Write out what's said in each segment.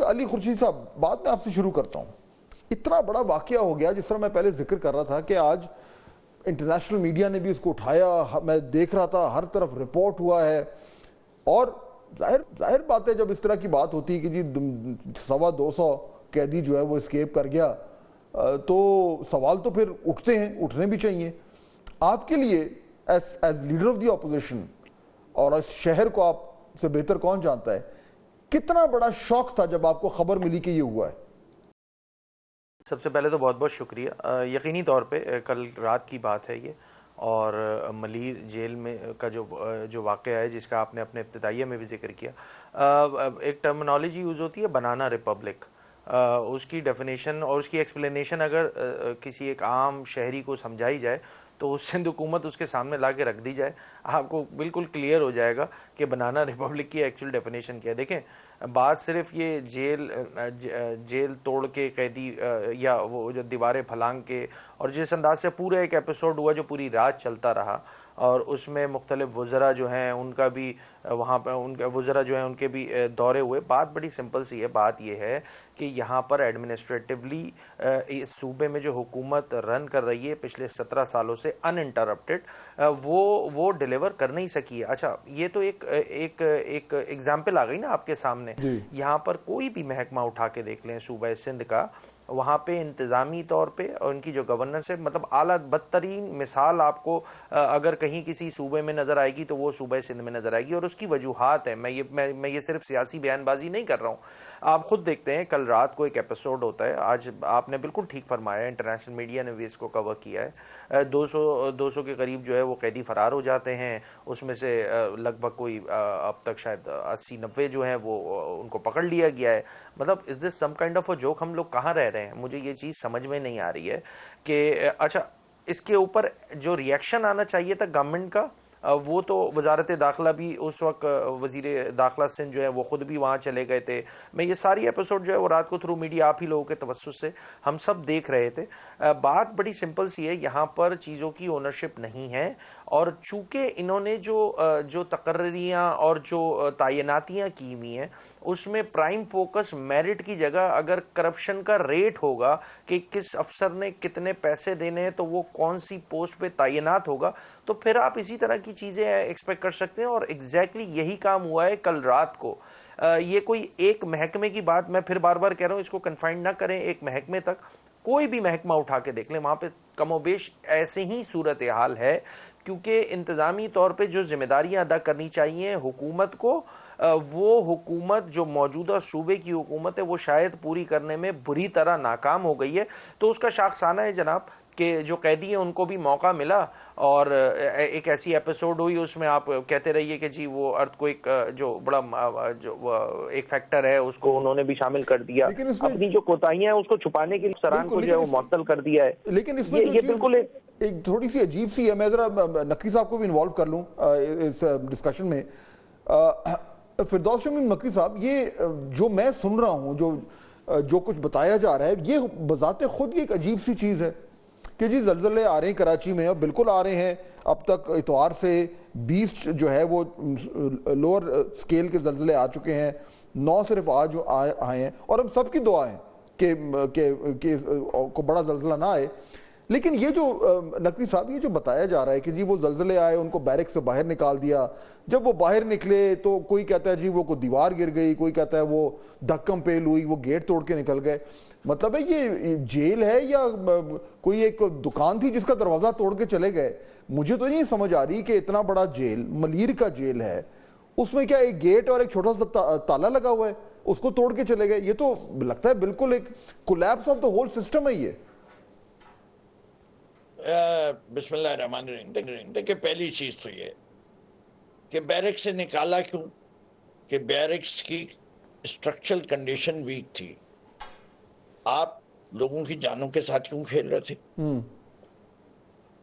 علی خورشید صاحب، بات میں آپ سے شروع کرتا ہوں. اتنا بڑا واقعہ ہو گیا، جس طرح میں پہلے ذکر کر رہا تھا کہ آج انٹرنیشنل میڈیا نے بھی اس کو اٹھایا، میں دیکھ رہا تھا ہر طرف رپورٹ ہوا ہے. اور ظاہر بات ہے جب اس طرح کی بات ہوتی ہے کہ جی 250 قیدی جو ہے وہ اسکیپ کر گیا، تو سوال تو پھر اٹھتے ہیں، اٹھنے بھی چاہیے. آپ کے لیے as leader of the opposition, اور اس شہر کو آپ سے بہتر کون جانتا ہے، کتنا بڑا شوق تھا جب آپ کو خبر ملی کہ یہ ہوا ہے؟ سب سے پہلے تو بہت بہت شکریہ. یقینی طور پہ کل رات کی بات ہے یہ، اور ملیر جیل میں کا جو واقعہ ہے جس کا آپ نے اپنے ابتدائیہ میں بھی ذکر کیا. ایک ٹرمنالوجی یوز ہوتی ہے بنانا ریپبلک. اس کی ڈیفینیشن اور اس کی ایکسپلینیشن اگر کسی ایک عام شہری کو سمجھائی جائے تو سندھ حکومت اس کے سامنے لا کے رکھ دی جائے، آپ کو بالکل کلیئر ہو جائے گا کہ بنانا ریپبلک کی ایکچوئل ڈیفینیشن کیا ہے. دیکھیں، بات صرف یہ جیل توڑ کے قیدی یا وہ جو دیواریں پھلانگ کے، اور جس انداز سے پورا ایک ایپیسوڈ ہوا جو پوری رات چلتا رہا، اور اس میں مختلف وزراء جو ہیں ان کا بھی وہاں پہ ان کے وزراء جو ہیں ان کے بھی دورے ہوئے. بات بڑی سمپل سی ہے. بات یہ ہے کہ یہاں پر ایڈمنسٹریٹولی اس صوبے میں جو حکومت رن کر رہی ہے پچھلے 17 سالوں سے ان انٹرپٹڈ، وہ ڈیلیور کر نہیں سکی ہے. اچھا، یہ تو ایک ایگزامپل آ گئی نا آپ کے سامنے. یہاں پر کوئی بھی محکمہ اٹھا کے دیکھ لیں صوبہ سندھ کا، وہاں پہ انتظامی طور پہ اور ان کی جو گورننس ہے، مطلب اعلیٰ بدترین مثال آپ کو اگر کہیں کسی صوبے میں نظر آئے گی تو وہ صوبہ سندھ میں نظر آئے گی. اور اس کی وجوہات ہیں. میں یہ صرف سیاسی بیان بازی نہیں کر رہا ہوں. آپ خود دیکھتے ہیں کل رات کو ایک ایپیسوڈ ہوتا ہے. آج آپ نے بالکل ٹھیک فرمایا، انٹرنیشنل میڈیا نے بھی اس کو کور کیا ہے. 200 کے قریب جو ہے وہ قیدی فرار ہو جاتے ہیں. اس میں سے لگ بھگ کوئی اب تک شاید 80-90 جو ہیں وہ ان کو پکڑ لیا گیا ہے. مطلب is this some kind of a joke? ہم لوگ کہاں رہ رہے ہیں؟ مجھے یہ چیز سمجھ میں نہیں آ رہی ہے کہ اچھا اس کے اوپر جو ریئیکشن آنا چاہیے تھا گورنمنٹ کا، وہ تو وزارت داخلہ بھی اس وقت، وزیر داخلہ سندھ جو ہے وہ خود بھی وہاں چلے گئے تھے. میں یہ ساری ایپیسوڈ جو ہے وہ رات کو تھرو میڈیا آپ ہی لوگوں کے توسط سے ہم سب دیکھ رہے تھے. بات بڑی سمپل سی ہے، یہاں پر چیزوں کی اونرشپ نہیں ہے. اور چونکہ انہوں نے جو تقرریاں اور جو تعیناتیاں کی ہوئی ہیں اس میں پرائم فوکس میرٹ کی جگہ اگر کرپشن کا ریٹ ہوگا کہ کس افسر نے کتنے پیسے دینے ہیں تو وہ کون سی پوسٹ پہ تعینات ہوگا، تو پھر آپ اسی طرح کی چیزیں ایکسپیکٹ کر سکتے ہیں. اور ایگزیکٹلی یہی کام ہوا ہے کل رات کو. یہ کوئی ایک محکمے کی بات میں پھر بار بار کہہ رہا ہوں، اس کو کنفائنڈ نہ کریں ایک محکمے تک. کوئی بھی محکمہ اٹھا کے دیکھ لیں، وہاں پہ کم و بیش ایسے ہی صورتحال ہے. کیونکہ انتظامی طور پہ جو ذمہ داریاں ادا کرنی چاہیے حکومت کو، وہ حکومت جو موجودہ صوبے کی حکومت ہے وہ شاید پوری کرنے میں بری طرح ناکام ہو گئی ہے. تو اس کا شاخسانہ ہے جناب کہ جو قیدی ہیں ان کو بھی موقع ملا، اور ایک ایسی ایپیسوڈ ہوئی اس میں آپ کہتے رہیے کہ جی وہ ارتھ کو ایک جو بڑا جو ایک فیکٹر ہے اس کو انہوں نے بھی شامل کر دیا. اپنی جو کوتاہیاں ہیں اس کو چھپانے کے لیے افسران کو جو ہے وہ معطل کر دیا ہے. لیکن اس میں یہ بالکل ایک تھوڑی سی عجیب سی ہے. میں ذرا نقوی صاحب کو بھی انوالو کر لوں اس ڈسکشن میں. فردوس شمیم نقوی صاحب، یہ جو میں سن رہا ہوں، جو کچھ بتایا جا رہا ہے، یہ بذات خود یہ ایک عجیب سی چیز ہے کہ جی زلزلے آ رہے ہیں کراچی میں، اور بالکل آ رہے ہیں. اب تک اتوار سے 20 جو ہے وہ لوور سکیل کے زلزلے آ چکے ہیں، 9 صرف آج آئے ہیں. اور اب سب کی دعا ہے کہ کو بڑا زلزلہ نہ آئے. لیکن یہ جو نقوی صاحب یہ جو بتایا جا رہا ہے کہ جی وہ زلزلے آئے، ان کو بیرک سے باہر نکال دیا. جب وہ باہر نکلے تو کوئی کہتا ہے جی وہ کوئی دیوار گر گئی، کوئی کہتا ہے وہ دھکم پیل ہوئی، وہ گیٹ توڑ کے نکل گئے. مطلب ہے یہ جیل ہے یا کوئی ایک دکان تھی جس کا دروازہ توڑ کے چلے گئے؟ مجھے تو نہیں سمجھ آ رہی کہ اتنا بڑا جیل، ملیر کا جیل ہے، اس میں کیا ایک گیٹ اور ایک چھوٹا سا تالا لگا ہوا ہے، اس کو توڑ کے چلے گئے؟ یہ تو لگتا ہے بالکل ایک collapse of the whole system ہے یہ. بسم اللہ الرحمن الرحیم. دیکھیں، پہلی چیز تو یہ کہ بیرکس سے نکالا کیوں؟ کہ بیرکس کی اسٹرکچرل کنڈیشن ویک تھی. آپ لوگوں کی جانوں کے ساتھ کیوں کھیل رہے تھے؟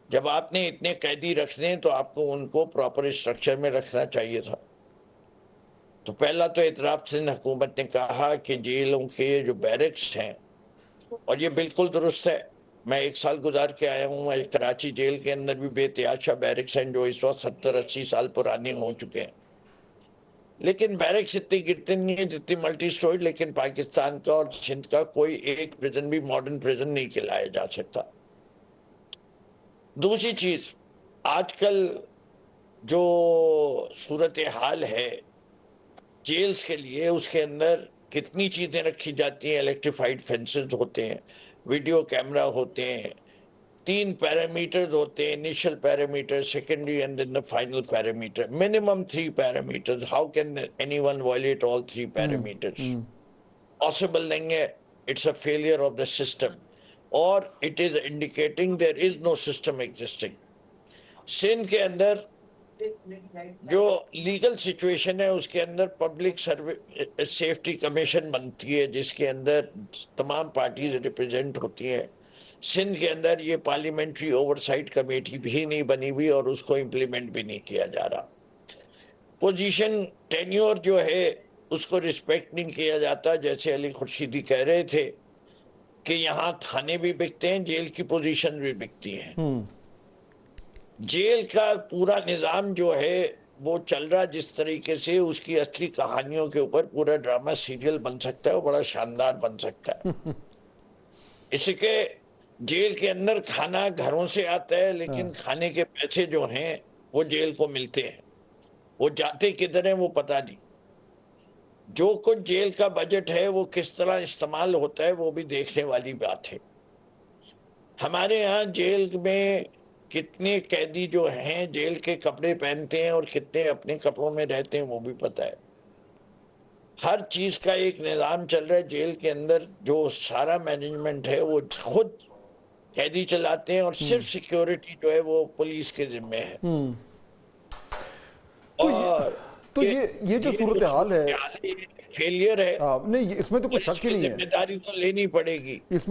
جب آپ نے اتنے قیدی رکھنے تو آپ کو ان کو پراپر اسٹرکچر میں رکھنا چاہیے تھا. تو پہلا تو اعتراف سندھ حکومت نے کہا کہ جیلوں کے جو بیرکس ہیں، اور یہ بالکل درست ہے. میں 1 سال گزار کے آیا ہوں، کراچی جیل کے اندر بھی بے تحاشا بیرکس ہیں جو اس وقت 70-80 سال پرانے ہو چکے ہیں. لیکن بیرکس اتنے گرتے نہیں ہیں جتنی ملٹی سٹوریج، لیکن پاکستان کا اور سندھ کا کوئی ایک پریزن بھی ماڈرن پریزن نہیں کہلایا جا سکتا۔ دوسری چیز، آج کل جو صورتحال ہے جیلز کے لیے، اس کے اندر کتنی چیزیں رکھی جاتی ہیں، الیکٹریفائڈ فینسز ہوتے ہیں، ویڈیو کیمرہ ہوتے ہیں، 3 پیرامیٹرز ہوتے ہیں، initial parameter, secondary and then the final parameter. Minimum 3 parameters. How can anyone violate all 3 parameters? Possible نہیں ہے. It's a failure of the system. Or it is indicating there is no system existing. Sindh کے اندر جو legal situation ہے اس کے اندر public safety commission بنتی ہے جس کے اندر تمام پارٹیز ریپرزینٹ ہوتی ہیں۔ سندھ کے اندر یہ پارلیمنٹری اوورسائٹ کمیٹی بھی نہیں بنی ہوئی اور اس کو امپلیمنٹ بھی نہیں کیا جا رہا۔ پوزیشن ٹینیور جو ہے اس کو رسپیکٹ نہیں کیا جاتا، جیسے علی خورشیدی کہہ رہے تھے کہ یہاں تھانے بھی بکتے ہیں، جیل کی پوزیشن بھی بکتی ہیں۔ جیل کا پورا نظام جو ہے وہ چل رہا جس طریقے سے، اس کی اصلی کہانیوں کے اوپر پورا ڈرامہ سیریل بن سکتا ہے اور بڑا شاندار بن سکتا ہے۔ اس کے جیل کے اندر کھانا گھروں سے آتا ہے، لیکن کھانے کے پیسے جو ہیں وہ جیل کو ملتے ہیں، وہ جاتے کدھر ہیں وہ پتہ نہیں۔ جو کچھ جیل کا بجٹ ہے وہ کس طرح استعمال ہوتا ہے وہ بھی دیکھنے والی بات ہے۔ ہمارے ہاں جیل میں کتنے قیدی جو ہیں جیل کے کپڑے پہنتے ہیں اور کتنے اپنے کپڑوں میں رہتے ہیں وہ بھی پتہ ہے۔ ہر چیز کا ایک نظام چل رہا ہے جیل کے اندر، جو سارا مینجمنٹ ہے وہ خود قیدی چلاتے ہیں اور صرف سیکیورٹی جو ہے وہ پولیس کے ذمے ہے۔ اور تو یہ جو صورتحال ہے فیلئر ہے، نہیں، اس میں تو کوئی شک ہی نہیں ہے، ذمہ داری تو لینی پڑے گی۔